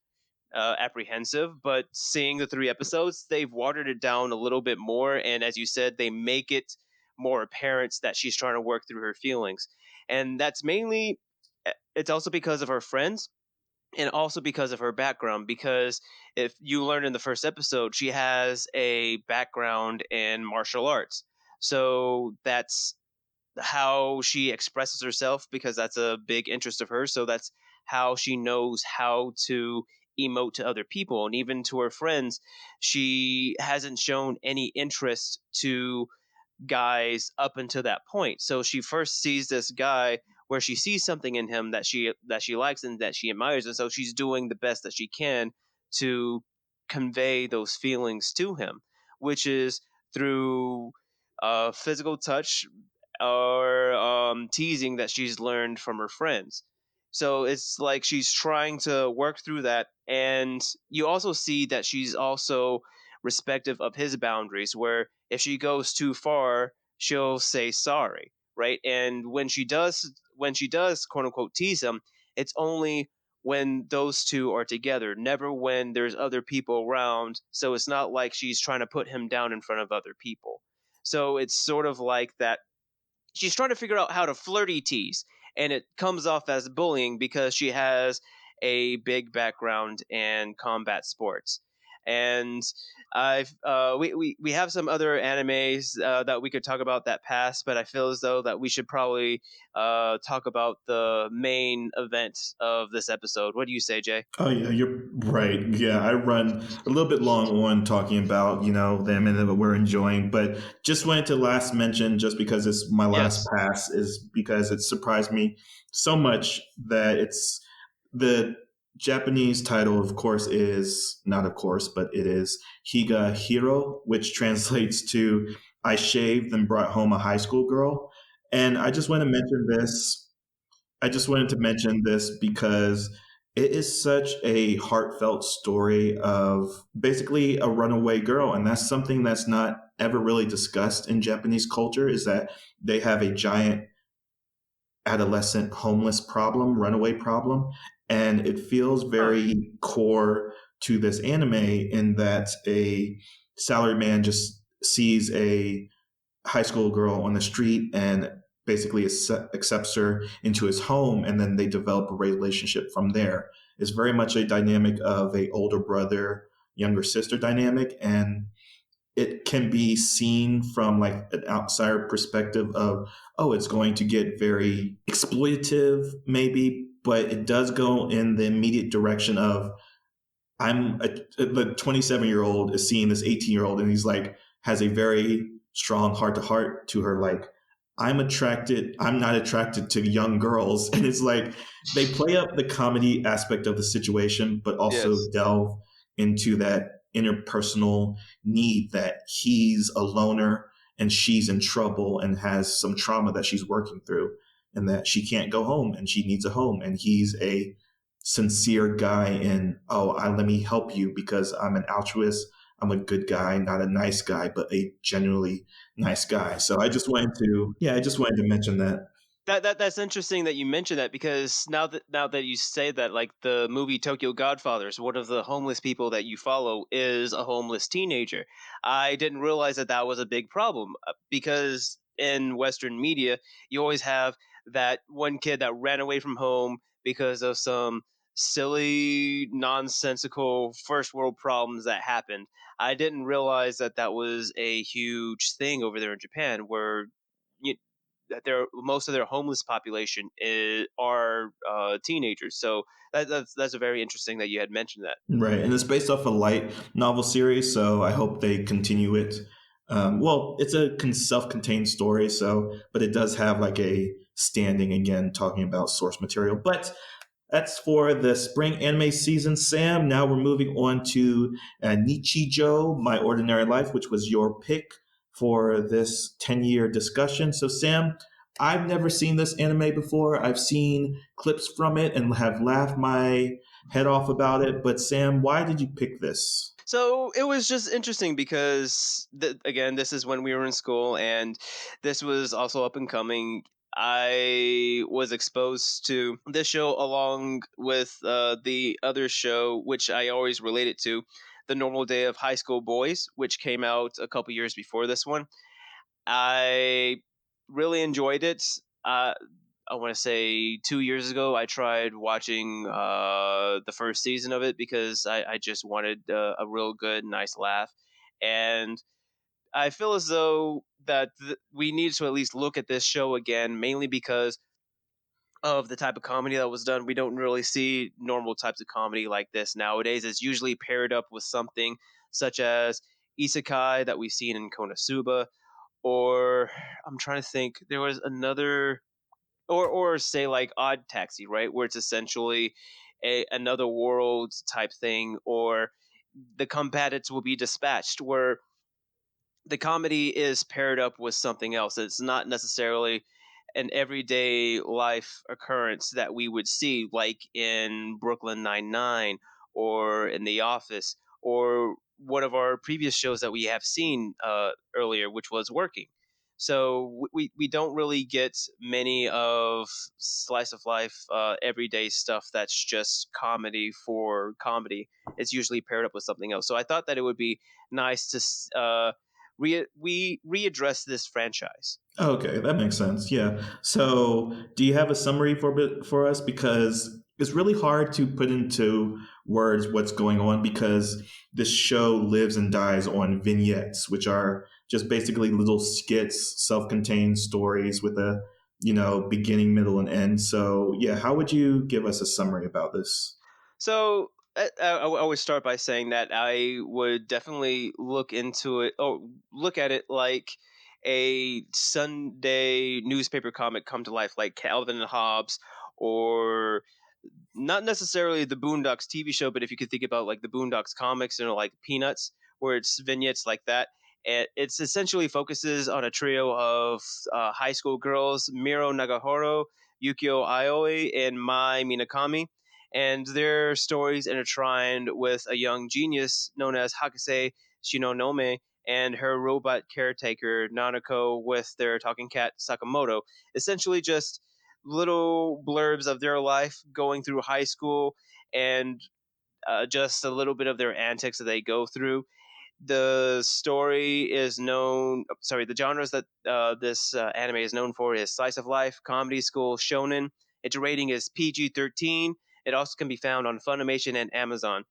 Speaker 2: apprehensive. But seeing the 3 episodes, they've watered it down a little bit more. And as you said, they make it more apparent that she's trying to work through her feelings. And that's mainly, it's also because of her friends, and also because of her background. Because if you learn in the first episode, she has a background in martial arts. So that's how she expresses herself, because that's a big interest of hers. So that's how she knows how to emote to other people, and even to her friends. She hasn't shown any interest to guys up until that point. So she first sees this guy where she sees something in him that she likes and that she admires, and so she's doing the best that she can to convey those feelings to him, which is through physical touch, or teasing that she's learned from her friends. So it's like she's trying to work through that, and you also see that she's also respective of his boundaries, where if she goes too far, she'll say sorry, right? And when she does quote unquote tease him, it's only when those two are together, never when there's other people around. So it's not like she's trying to put him down in front of other people. So it's sort of like that she's trying to figure out how to flirty tease, and it comes off as bullying because she has a big background in combat sports. And we have some other animes that we could talk about that pass, but I feel as though that we should probably talk about the main event of this episode. What do you say, Jay?
Speaker 1: Oh yeah, you're right. Yeah, I run a little bit long on talking about, the anime that we're enjoying, but just wanted to last mention, just because it's my last
Speaker 2: Yes.
Speaker 1: pass, is because it surprised me so much that it's the Japanese title, of course, is not of course, but it is Higa Hero, which translates to I shaved and brought home a high school girl. And I just want to mention this. I just wanted to mention this because it is such a heartfelt story of basically a runaway girl. And that's something that's not ever really discussed in Japanese culture is that they have a giant adolescent homeless problem, runaway problem. And it feels
Speaker 2: Huh.
Speaker 1: very core to this anime in that a salary man just sees a high school girl on the street and basically accepts her into his home, and then they develop a relationship from there. It's very much a dynamic of a older brother younger sister dynamic, and it can be seen from like an outsider perspective of, oh, it's going to get very exploitative maybe, but it does go in the immediate direction of the 27-year-old is seeing this 18-year-old and he's like, has a very strong heart to heart to her. Like, I'm not attracted to young girls. And it's like, they play up the comedy aspect of the situation, but also
Speaker 2: Yes.
Speaker 1: delve into that interpersonal need that he's a loner and she's in trouble and has some trauma that she's working through and that she can't go home and she needs a home. And he's a sincere guy in, oh, let me help you because I'm an altruist. I'm a good guy, not a nice guy, but a genuinely nice guy. So I just wanted to mention that.
Speaker 2: That's interesting that you mentioned that, because now that you say that, like the movie Tokyo Godfathers, one of the homeless people that you follow is a homeless teenager. I didn't realize that that was a big problem, because in Western media you always have that one kid that ran away from home because of some silly, nonsensical first world problems that happened. I didn't realize that that was a huge thing over there in Japan, where you, that their most of their homeless population are teenagers. So that's a very interesting that you had mentioned that.
Speaker 1: Right. And it's based off a light novel series. So I hope they continue it. Well, it's a self contained story. So, but it does have like a standing again, talking about source material. But that's for the spring anime season, Sam. Now we're moving on to Nichijou, My Ordinary Life, which was your pick for this 10-year discussion. So, Sam, I've never seen this anime before. I've seen clips from it and have laughed my head off about it. But, Sam, why did you pick this?
Speaker 2: So it was just interesting because again, this is when we were in school, and this was also up and coming. I was exposed to this show along with the other show, which I always related to, The Normal Day of High School Boys, which came out a couple years before this one. I really enjoyed it. I want to say 2 years ago, I tried watching the first season of it because I just wanted a real good, nice laugh. And I feel as though that we need to at least look at this show again, mainly because of the type of comedy that was done. We don't really see normal types of comedy like this nowadays. It's usually paired up with something such as isekai that we've seen in Konosuba, or I'm trying to think. There was another, or say like Odd Taxi, right, where it's essentially another world type thing, or the combatants will be dispatched, where the comedy is paired up with something else. It's not necessarily an everyday life occurrence that we would see, like in Brooklyn Nine-Nine or in The Office, or one of our previous shows that we have seen earlier, which was Working. So we don't really get many of slice of life, everyday stuff that's just comedy for comedy. It's usually paired up with something else. So I thought that it would be nice to we readdress this franchise.
Speaker 1: Okay, that makes sense. Yeah. So, do you have a summary for us? Because it's really hard to put into words what's going on because this show lives and dies on vignettes, which are just basically little skits, self-contained stories with a beginning, middle, and end. So, yeah, how would you give us a summary about this?
Speaker 2: So I always start by saying that I would definitely look into it, or look at it like a Sunday newspaper comic come to life, like Calvin and Hobbes, or not necessarily the Boondocks TV show, but if you could think about like the Boondocks comics, like Peanuts, where it's vignettes like that. It's essentially focuses on a trio of high school girls: Miro Nagahoro, Yukio Aoi, and Mai Minakami, and their stories intertwined with a young genius known as Hakase Shinonome and her robot caretaker Nanako with their talking cat Sakamoto. Essentially, just little blurbs of their life going through high school and just a little bit of their antics that they go through. The story is known, sorry, the genres that this anime is known for is slice of life, comedy, school, shonen. Its rating is PG-13. It also can be found on Funimation and Amazon.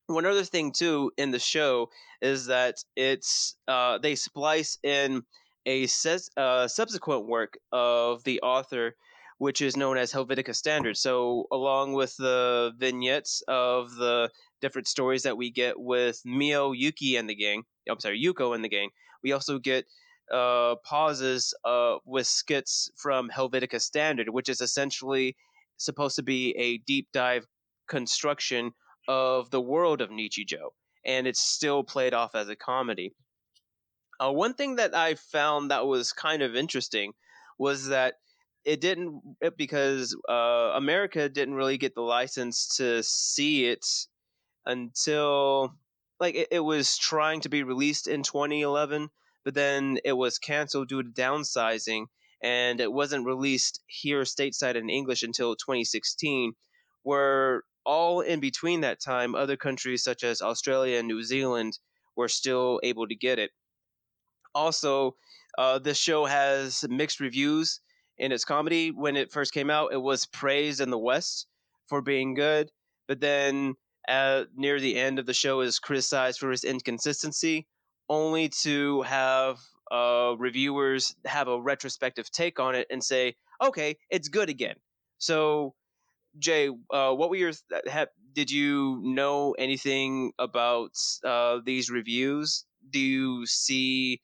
Speaker 2: One other thing too in the show is that it's they splice in a subsequent work of the author, which is known as Helvetica Standard. So along with the vignettes of the different stories that we get with Mio, Yuki, and the gang, I'm sorry, Yuko and the gang, we also get pauses with skits from Helvetica Standard, which is essentially supposed to be a deep dive construction of the world of Nichijou, and it's still played off as a comedy. One thing that I found that was kind of interesting was that because America didn't really get the license to see it until it was trying to be released in 2011, but then it was canceled due to downsizing, and it wasn't released here stateside in English until 2016. Where all in between that time, other countries such as Australia and New Zealand were still able to get it. Also, this show has mixed reviews in its comedy. When it first came out, it was praised in the West for being good, but then near the end of the show is criticized for its inconsistency, only to have reviewers have a retrospective take on it and say, "Okay, it's good again." So, Jay, what were your? Did you know anything about these reviews? Do you see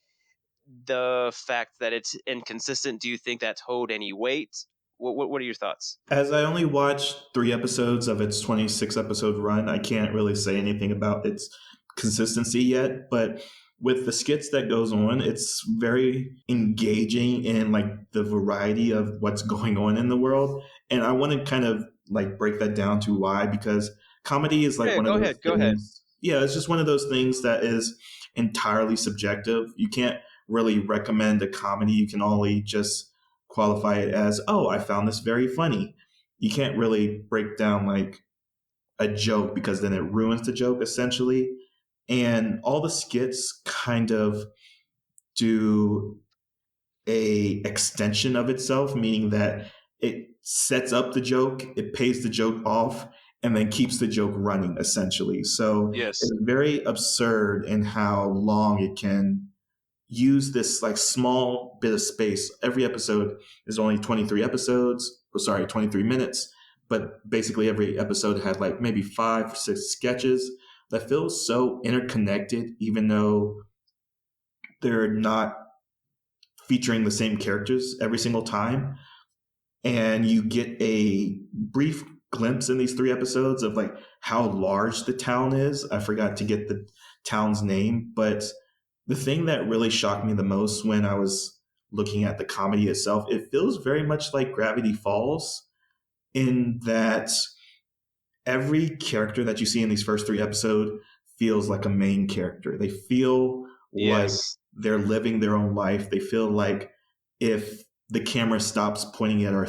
Speaker 2: the fact that it's inconsistent? Do you think that hold any weight? What are your thoughts?
Speaker 1: As I only watched 3 episodes of its 26 episode run, I can't really say anything about its consistency yet. But with the skits that goes on, it's very engaging in like the variety of what's going on in the world. And I want to kind of like break that down to why, because comedy is like
Speaker 2: Yeah,
Speaker 1: one of
Speaker 2: go
Speaker 1: those
Speaker 2: ahead. Go ahead.
Speaker 1: things. Yeah, it's just one of those things that is entirely subjective. You can't really recommend a comedy. You can only just qualify it as, oh, I found this very funny. You can't really break down like a joke because then it ruins the joke essentially. And all the skits kind of do a extension of itself, meaning that it sets up the joke, it pays the joke off, and then keeps the joke running essentially. So
Speaker 2: Yes.
Speaker 1: it's very absurd in how long it can use this like small bit of space. Every episode is only 23 episodes, 23 minutes, but basically every episode had like maybe 5 or 6 sketches that feel so interconnected, even though they're not featuring the same characters every single time. And you get a brief glimpse in these 3 episodes of like how large the town is. I forgot to get the town's name, but the thing that really shocked me the most when I was looking at the comedy itself, it feels very much like Gravity Falls in that every character that you see in these first 3 episodes feels like a main character. They feel like
Speaker 2: Yes.
Speaker 1: they're living their own life. They feel like if the camera stops pointing at our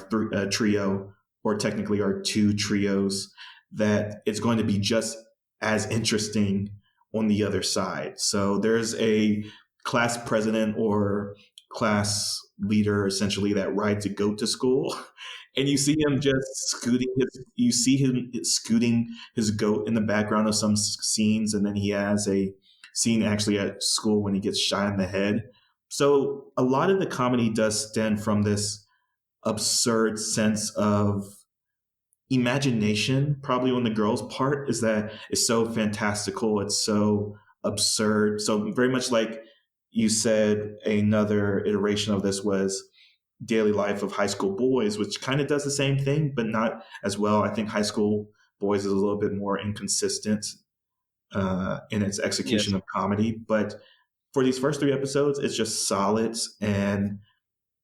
Speaker 1: trio, or technically our 2 trios, that it's going to be just as interesting on the other side. So there's a class president or class leader essentially that rides a goat to school and you see him just scooting his goat in the background of some scenes, and then he has a scene actually at school when he gets shot in the head. So a lot of the comedy does stem from this absurd sense of imagination, probably on the girl's part, is that it's so fantastical, it's so absurd. So very much like you said, another iteration of this was Daily Life of High School Boys, which kind of does the same thing, but not as well. I think High School Boys is a little bit more inconsistent in its execution
Speaker 2: Yes.
Speaker 1: of comedy. But for these first 3 episodes, it's just solid. And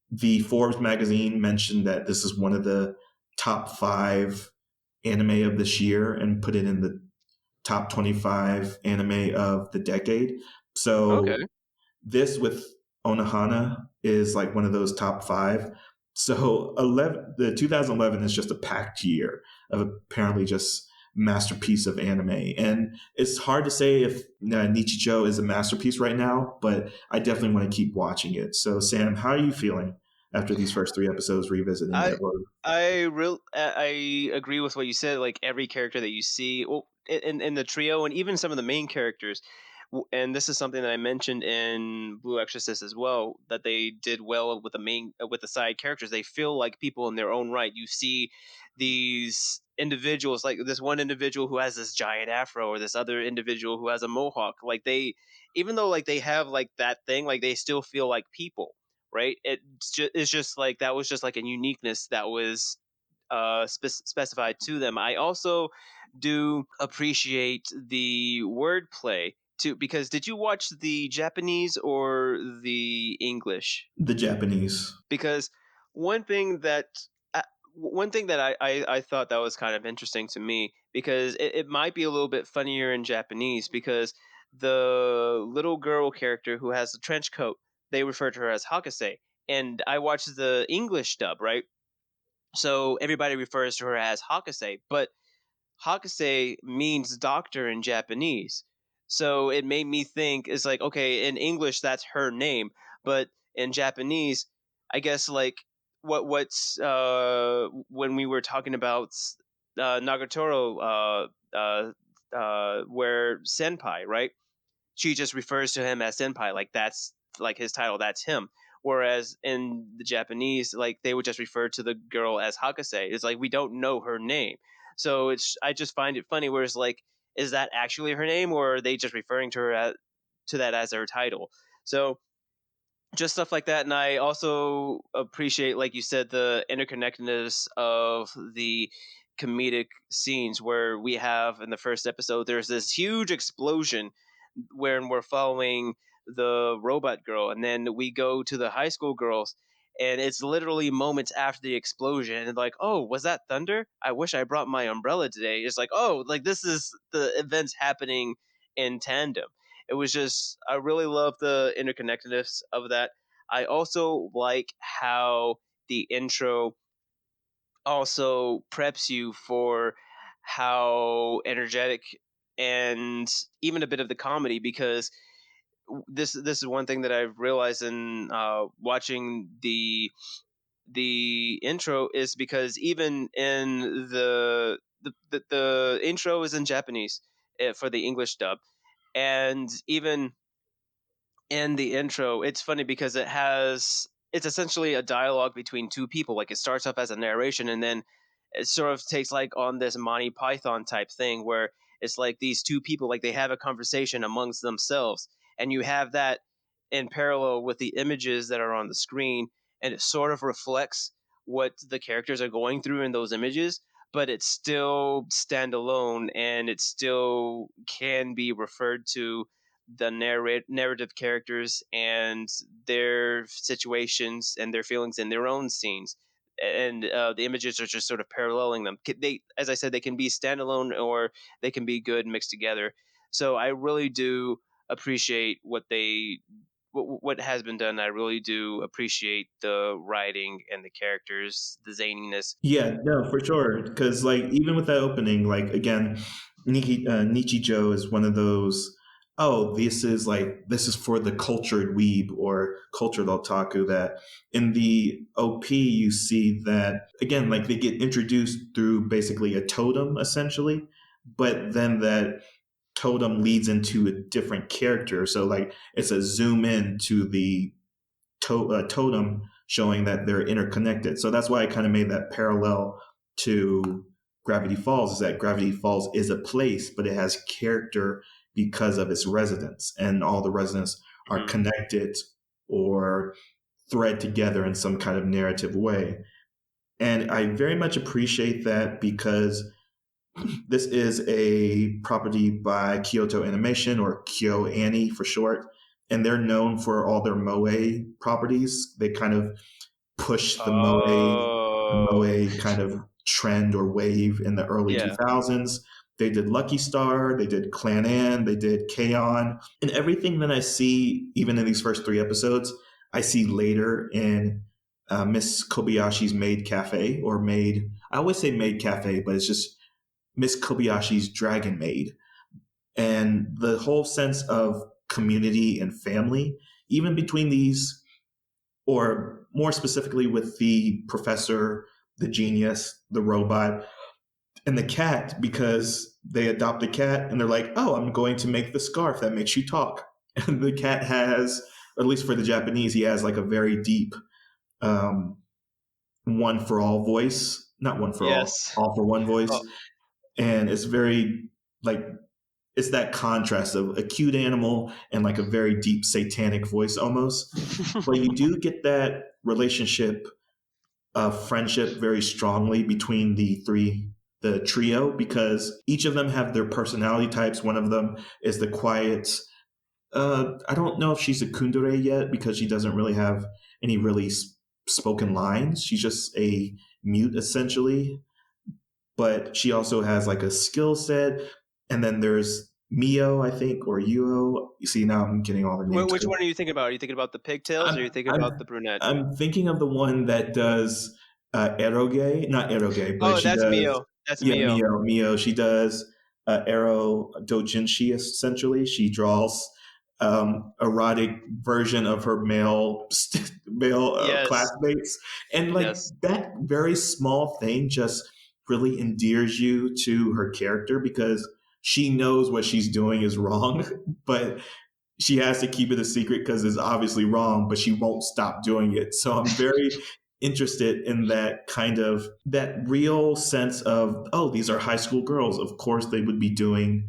Speaker 1: the Forbes magazine mentioned that this is one of the top 5 anime of this year and put it in the top 25 anime of the decade.
Speaker 2: Okay.
Speaker 1: So this with Onohana is like one of those top 5. So the 2011 is just a packed year of apparently just masterpiece of anime. And it's hard to say if Nichijou is a masterpiece right now, but I definitely want to keep watching it. So Sam, how are you feeling after these first 3 episodes revisiting it?
Speaker 2: I I agree with what you said. Like every character that you see, well, in the trio, and even some of the main characters, and this is something that I mentioned in Blue Exorcist as well, that they did well with the main with the side characters. They feel like people in their own right. You see these individuals, like this one individual who has this giant afro, or this other individual who has a mohawk. Like they, even though like they have like that thing, like they still feel like people, right? It's just like that was just like a uniqueness that was specified to them. I also do appreciate the wordplay too, because did you watch the Japanese or the English?
Speaker 1: The Japanese.
Speaker 2: Because one thing that uh, one thing that I thought that was kind of interesting to me, because it might be a little bit funnier in Japanese, because the little girl character who has the trench coat, they refer to her as Hakase, and I watched the English dub, right? So everybody refers to her as Hakase, but Hakase means doctor in Japanese. So it made me think, it's like, okay, in English that's her name, but in Japanese, I guess like what's when we were talking about Nagatoro where senpai, right? She just refers to him as senpai, like that's like his title, that's him. Whereas in the Japanese, like they would just refer to the girl as Hakase. It's like we don't know her name, so it's I just find it funny. Whereas like, is that actually her name, or are they just referring to her to that as her title? So just stuff like that. And I also appreciate, like you said, the interconnectedness of the comedic scenes, where we have in the first episode there's this huge explosion wherein we're following the robot girl, and then we go to the high school girls, and it's literally moments after the explosion, and like, oh, was that thunder? I wish I brought my umbrella today. It's like, oh, like this is the events happening in tandem. It was just, I really love the interconnectedness of that. I also like how the intro also preps you for how energetic and even a bit of the comedy, because this is one thing that I've realized in watching the intro, is because even in the intro is in Japanese for the English dub, and even in the intro, it's funny because it's essentially a dialogue between two people. Like it starts off as a narration, and then it sort of takes like on this Monty Python type thing, where it's like these two people, like they have a conversation amongst themselves, and you have that in parallel with the images that are on the screen, and it sort of reflects what the characters are going through in those images, but it's still standalone, and it still can be referred to the narrative characters and their situations and their feelings in their own scenes, and the images are just sort of paralleling them. They, as I said, they can be standalone or they can be good mixed together. So I really do appreciate what has been done. I really do appreciate the writing and the characters, the zaniness.
Speaker 1: Yeah, no, for sure. Because like even with that opening, like again, Nichijou is one of those. Oh, this is for the cultured weeb or cultured otaku. That in the OP you see that again, like they get introduced through basically a totem essentially, but then that totem leads into a different character. So like it's a zoom in to the totem showing that they're interconnected. So that's why I kind of made that parallel to Gravity Falls, is that Gravity Falls is a place, but it has character because of its residents, and all the residents are
Speaker 2: Mhm.
Speaker 1: connected or thread together in some kind of narrative way. And I very much appreciate that because this is a property by Kyoto Animation, or Kyo Annie for short. and they're known for all their moe properties. They kind of pushed the
Speaker 2: Oh,
Speaker 1: moe kind of trend or wave in the early
Speaker 2: yeah.
Speaker 1: 2000s. They did Lucky Star, they did Clan Ann, they did K-On! And everything that I see, even in these first 3 episodes, I see later in Miss Kobayashi's Maid Cafe, or Maid. I always say Maid Cafe, but it's just Miss Kobayashi's Dragon Maid. And the whole sense of community and family, even between these, or more specifically with the professor, the genius, the robot, and the cat, because they adopt a cat and they're like, oh, I'm going to make the scarf that makes you talk. And the cat has, at least for the Japanese, he has like a very deep um, one for all voice, not one for
Speaker 2: Yes.
Speaker 1: all for one
Speaker 2: Oh.
Speaker 1: voice. And it's very like, it's that contrast of a cute animal and like a very deep satanic voice almost. But you do get that relationship of friendship very strongly between the trio, because each of them have their personality types. One of them is the quiet. I don't know if she's a kundere yet because she doesn't really have any really spoken lines. She's just a mute essentially, but she also has like a skill set. And then there's Mio, I think, or Yuo. You see, now I'm getting all the names.
Speaker 2: Which one are you thinking about? Are you thinking about the pigtails, or are you
Speaker 1: I'm,
Speaker 2: thinking about
Speaker 1: I'm,
Speaker 2: the brunette?
Speaker 1: I'm thinking of the one that does eroge, not eroge, but
Speaker 2: Oh,
Speaker 1: she
Speaker 2: that's
Speaker 1: does,
Speaker 2: Mio. That's
Speaker 1: yeah,
Speaker 2: Mio.
Speaker 1: Mio. She does ero dojinshi, essentially. She draws erotic version of her male
Speaker 2: Yes.
Speaker 1: classmates. And like
Speaker 2: Yes.
Speaker 1: that very small thing just really endears you to her character, because she knows what she's doing is wrong, but she has to keep it a secret because it's obviously wrong, but she won't stop doing it. So I'm very interested in that kind of that real sense of, oh, these are high school girls. Of course they would be doing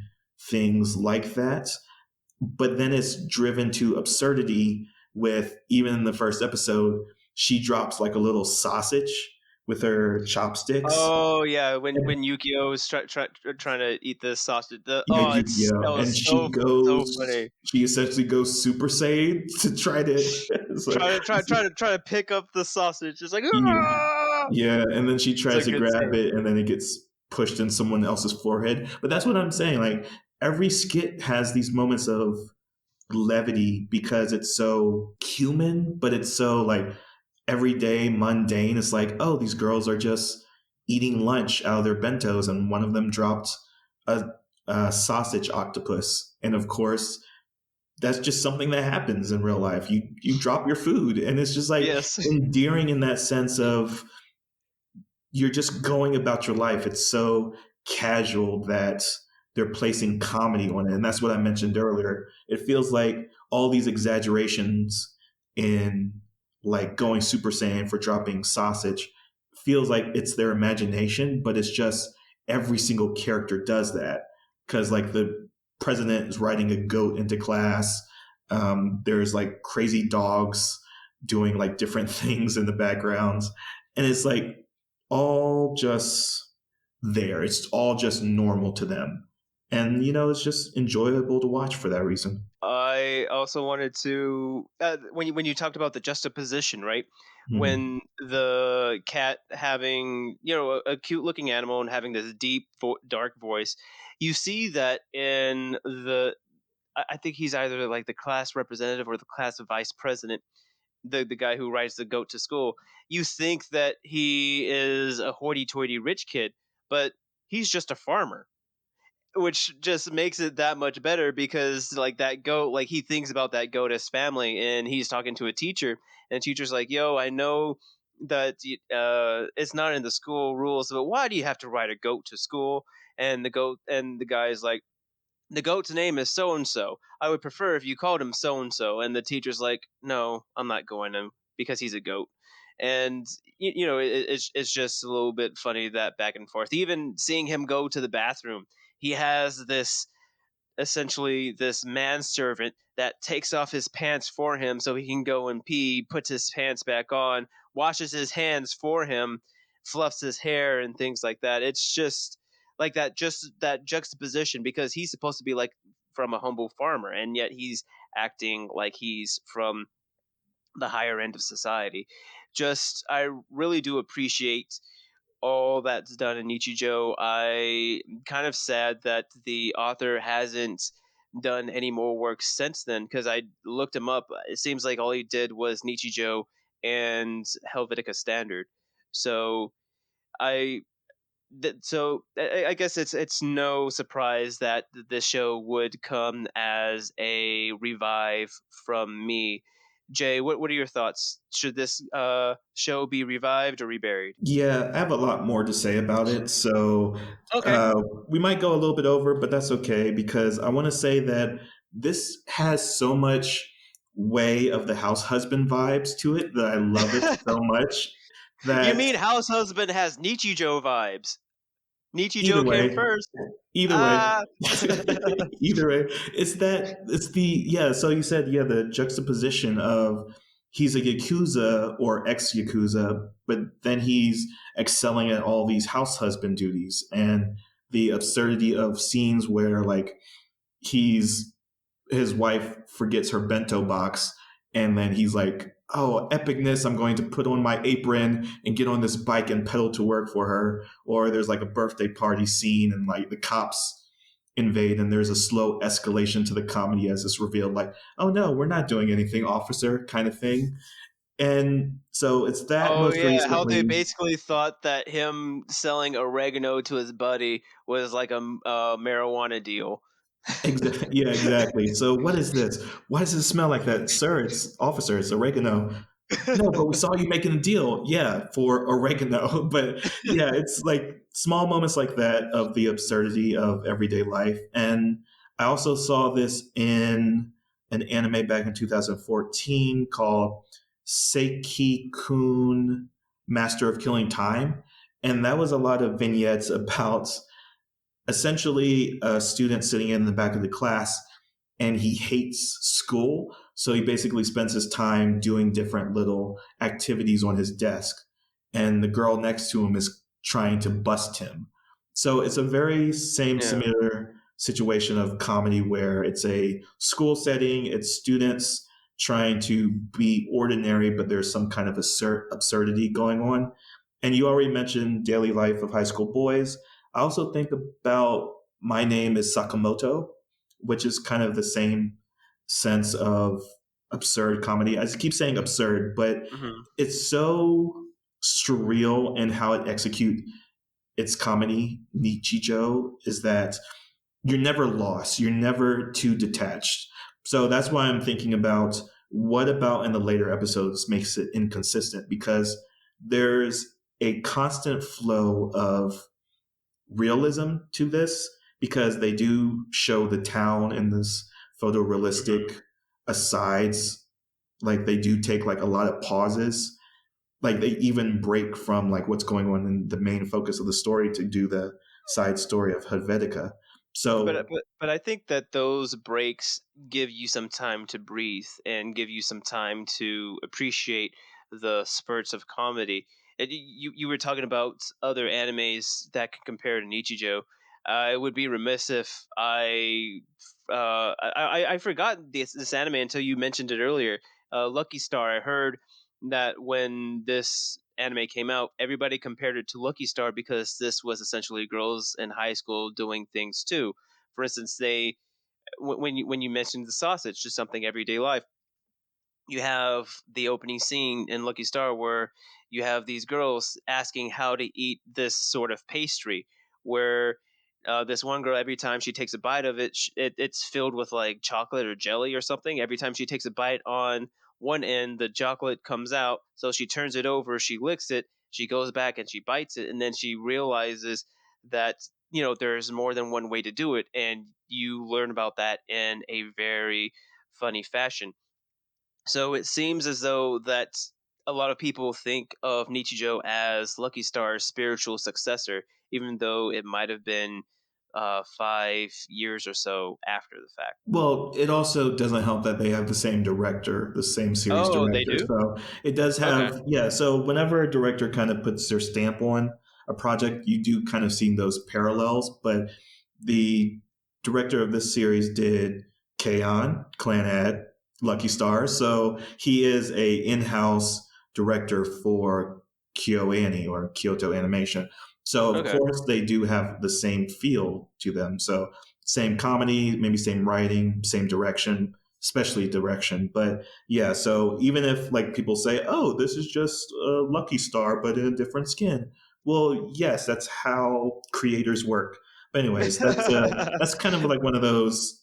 Speaker 1: things like that. But then it's driven to absurdity with, even in the first episode, she drops like a little sausage with her chopsticks.
Speaker 2: Oh yeah,
Speaker 1: And
Speaker 2: when Yukio was trying to eat the sausage.
Speaker 1: yeah,
Speaker 2: That
Speaker 1: Yu-Gi-Oh!
Speaker 2: was
Speaker 1: And
Speaker 2: so funny.
Speaker 1: she essentially goes Super Saiyan to try to, it's like,
Speaker 2: Try to pick up the sausage. It's like,
Speaker 1: yeah,
Speaker 2: "Ah!"
Speaker 1: yeah, and then she
Speaker 2: It's a
Speaker 1: tries to
Speaker 2: good
Speaker 1: grab
Speaker 2: scene.
Speaker 1: it, and then it gets pushed in someone else's forehead. But that's what I'm saying. Like every skit has these moments of levity because it's so human, but it's so like everyday, mundane. It's like, oh, these girls are just eating lunch out of their bentos, and one of them dropped a, a sausage octopus, and of course that's just something that happens in real life. You drop your food, and it's just like
Speaker 2: Yes.
Speaker 1: endearing in that sense of you're just going about your life. It's so casual that they're placing comedy on it. And that's what I mentioned earlier. It feels like all these exaggerations in like going Super Saiyan for dropping sausage feels like it's their imagination, but it's just every single character does that. Cause like the president is riding a goat into class. There's like crazy dogs doing like different things in the backgrounds. And it's like, all just there. It's all just normal to them. And, it's just enjoyable to watch for that reason.
Speaker 2: I also wanted to when you talked about the juxtaposition, right?
Speaker 1: Mhm.
Speaker 2: When the cat having a cute looking animal and having this deep dark voice, you see that in I think he's either like the class representative or the class vice president, the guy who rides the goat to school. You think that he is a hoity-toity rich kid, but he's just a farmer, which just makes it that much better because like that goat, like he thinks about that goat as family, and he's talking to a teacher, and the teacher's like, yo, I know that it's not in the school rules, but why do you have to ride a goat to school? And the guy's like, the goat's name is so and so. I would prefer if you called him so and so. And the teacher's like, no, I'm not going to, because he's a goat. And it's just a little bit funny, that back and forth. Even seeing him go to the bathroom, he has this essentially this manservant that takes off his pants for him so he can go and pee, puts his pants back on, washes his hands for him, fluffs his hair and things like that. It's like that, just that juxtaposition, because he's supposed to be like from a humble farmer, and yet he's acting like he's from the higher end of society. Just I really do appreciate all that's done in Nichijou. I'm kind of sad that the author hasn't done any more work since then because I looked him up. It seems like all he did was Nichijou and Helvetica Standard. So I I guess it's no surprise that this show would come as a revive from me. Jay, what are your thoughts? Should this show be revived or reburied?
Speaker 1: Yeah, I have a lot more to say about it. So
Speaker 2: Okay.
Speaker 1: uh, we might go a little bit over, but that's okay because I want to say that this has so much way of the house husband vibes to it that I love it so much
Speaker 2: You
Speaker 1: that
Speaker 2: mean House Husband has Nichijou vibes?
Speaker 1: either
Speaker 2: Nichijou came
Speaker 1: way,
Speaker 2: first.
Speaker 1: either way,
Speaker 2: Ah.
Speaker 1: either way, it's the yeah. So you said yeah, the juxtaposition of he's a yakuza or ex yakuza, but then he's excelling at all these house husband duties and the absurdity of scenes where like he's his wife forgets her bento box and then he's like oh epicness I'm going to put on my apron and get on this bike and pedal to work for her, or there's like a birthday party scene and like the cops invade and there's a slow escalation to the comedy as it's revealed like oh no we're not doing anything officer kind of thing. And so it's that
Speaker 2: Oh
Speaker 1: most
Speaker 2: yeah, how they
Speaker 1: recently.
Speaker 2: basically thought that him selling oregano to his buddy was like a marijuana deal.
Speaker 1: Yeah, exactly. So what is this? Why does it smell like that? Sir, it's officer, it's oregano. No, but we saw you making a deal. Yeah, for oregano. But yeah, it's like small moments like that of the absurdity of everyday life. And I also saw this in an anime back in 2014 called Seiki Kun Master of Killing Time. And that was a lot of vignettes about essentially a student sitting in the back of the class and he hates school. So he basically spends his time doing different little activities on his desk. And the girl next to him is trying to bust him. So it's a very same
Speaker 2: Yeah.
Speaker 1: similar situation of comedy where it's a school setting, it's students trying to be ordinary, but there's some kind of absurdity going on. And you already mentioned daily life of high school boys. I also think about My Name is Sakamoto, which is kind of the same sense of absurd comedy. I keep saying absurd, but
Speaker 2: Hmm.
Speaker 1: it's so surreal in how it executes its comedy. Nichijou is that you're never lost, you're never too detached. So that's why I'm thinking about what about in the later episodes makes it inconsistent because there's a constant flow of realism to this because they do show the town in this
Speaker 2: Hmm.
Speaker 1: photorealistic asides. Like they do take like a lot of pauses. Like they even break from like what's going on in the main focus of the story to do the side story of Helvetica. So
Speaker 2: But I think that those breaks give you some time to breathe and give you some time to appreciate the spurts of comedy. And you were talking about other animes that can compare to Nichijou. It would be remiss if I forgot this anime until you mentioned it earlier. Lucky Star. I heard that when this anime came out, everybody compared it to Lucky Star because this was essentially girls in high school doing things too. For instance, they when you mentioned the sausage, just something everyday life, you have the opening scene in Lucky Star where you have these girls asking how to eat this sort of pastry, where this one girl, every time she takes a bite of it, it's filled with like chocolate or jelly or something. Every time she takes a bite on one end, the chocolate comes out. So she turns it over, she licks it, she goes back and she bites it, and then she realizes that there's more than one way to do it, and you learn about that in a very funny fashion. So it seems as though that a lot of people think of Nichijou as Lucky Star's spiritual successor, even though it might have been 5 years or so after the fact.
Speaker 1: well, it also doesn't help that they have the same director, the same series
Speaker 2: Oh, they
Speaker 1: director.
Speaker 2: do?
Speaker 1: So it does
Speaker 2: Okay.
Speaker 1: have, yeah. So whenever a director kind of puts their stamp on a project, you do kind of see those parallels. But the director of this series did K-On, Clanad, Lucky Star. So he is a in-house director for KyoAni or Kyoto Animation. So of
Speaker 2: Okay.
Speaker 1: course they do have the same feel to them. So same comedy, maybe same writing, same direction, especially direction. But yeah, so even if like people say, "Oh, this is just a Lucky Star but in a different skin," well, yes, that's how creators work. But anyways, that's kind of like one of those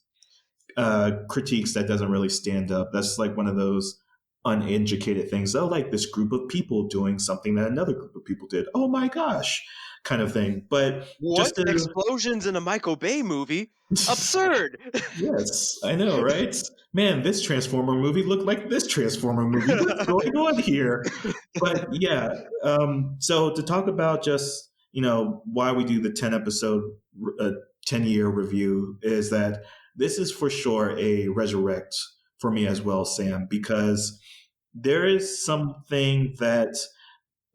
Speaker 1: critiques that doesn't really stand up. That's like one of those uneducated things. Oh, like this group of people doing something that another group of people did. Oh my gosh, kind of thing. But
Speaker 2: What?
Speaker 1: just to
Speaker 2: Explosions in a Michael Bay movie? Absurd!
Speaker 1: yes, I know, right? Man, this Transformer movie looked like this Transformer movie. What's going on here? But yeah, so to talk about just why we do the 10 10-year review is that this is for sure a resurrect for me as well, Sam, because there is something that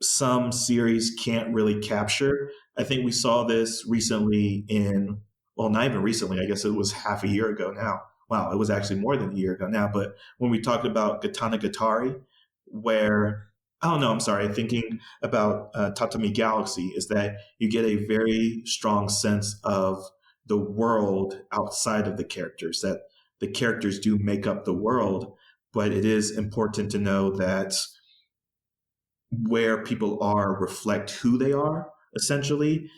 Speaker 1: some series can't really capture. I think we saw this recently in, well, not even recently, I guess it was half a year ago now. Wow, it was actually more than a year ago now. But when we talked about Katana Gatari, where, oh no, I'm sorry, thinking about Tatami Galaxy, is that you get a very strong sense of the world outside of the characters, that the characters do make up the world, but it is important to know that where people are reflect who they are, essentially.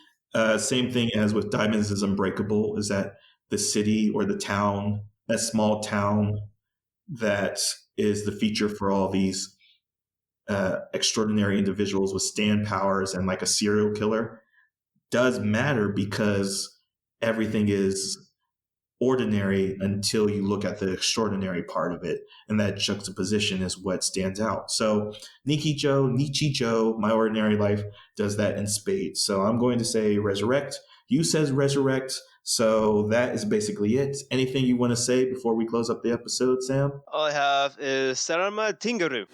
Speaker 1: Same thing as with Diamonds is Unbreakable, is that the city or the town, that small town that is the feature for all these extraordinary individuals with stand powers and like a serial killer, does matter because everything is ordinary until you look at the extraordinary part of it. And that juxtaposition is what stands out. So Nichijou, My Ordinary Life, does that in spades. So I'm going to say resurrect. You says resurrect. So that is basically it. Anything you want to say before we close up the episode, Sam?
Speaker 2: All I have is Sarama Tingaru.